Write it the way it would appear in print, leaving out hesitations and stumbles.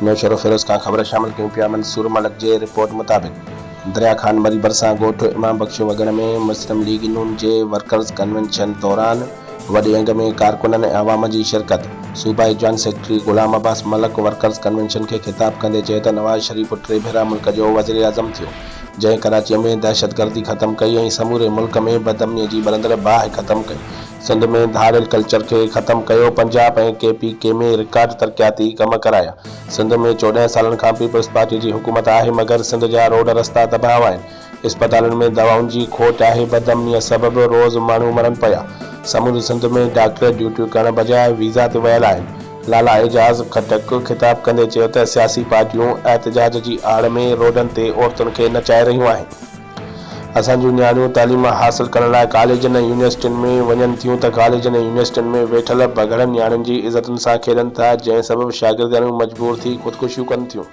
नौशर फिरोज़ खां ख़बर शामिल कयूं पिया। मंसूर मलिक जे रिपोर्ट मुताबिक़ दरिया खान मरी भरिसां ॻोठ इमाम बख्श वगड़ में मुस्लिम लीग नून जे वर्कर्स कन्वेंशन दौरान वॾे अंग में कारकुननि ऐं अवाम जी शिरकत। सूबाई जॉइंट सेक्रेटरी ग़ुलाम अब्बास मलिक वर्कर्स कन्वेंशन खे ख़िताब कंदे चयो त नवाज़ शरीफ़ टे भेरा मुल्क जो वज़ीर आज़म थियो, जंहिं कराची में दहशतगर्दी ख़त्म कई ऐं समूरे मुल्क में बदअमनीअ जी बलंदड़ बाहि ख़त्म कई। सिंध में धाड़ियल कल्चर खे ख़त्म कयो। पंजाब ऐं KPK में रिकॉर्ड तरक़ियाती कम कराया। सिंध में 14 सालनि खां पीपल्स पार्टी जी हुकूमत आहे, मगर सिंध जा रोड रस्ता तबाह आहिनि। इस्पतालनि में दवाउनि जी खोट आहे। बदअमनीअ सबबि रोज़ माण्हू मरनि पिया। समूरे सिंध में डॉक्टर ड्यूटियूं करण बजाए वीज़ा ते वियल आहिनि। लाला एजाज़ खटक ख़िताब कंदे चयो त सियासी पार्टियूं एहतजाज जी आड़ में रोडनि ते औरतुनि खे नचाए रहियूं आहिनि। असांजूं नियाणियूं तालीम हासिल करण लाइ कॉलेजनि ऐं यूनिवर्सिटियुनि में वञनि थियूं त कॉलेजनि ऐं यूनिवर्सिटियुनि में वेठल बगड़नि नियाणियुनि जी इज़तुनि सां खेॾनि था, जंहिं सबबि शागिर्दियाणियूं मजबूर थी ख़ुदकुशियूं कनि थियूं।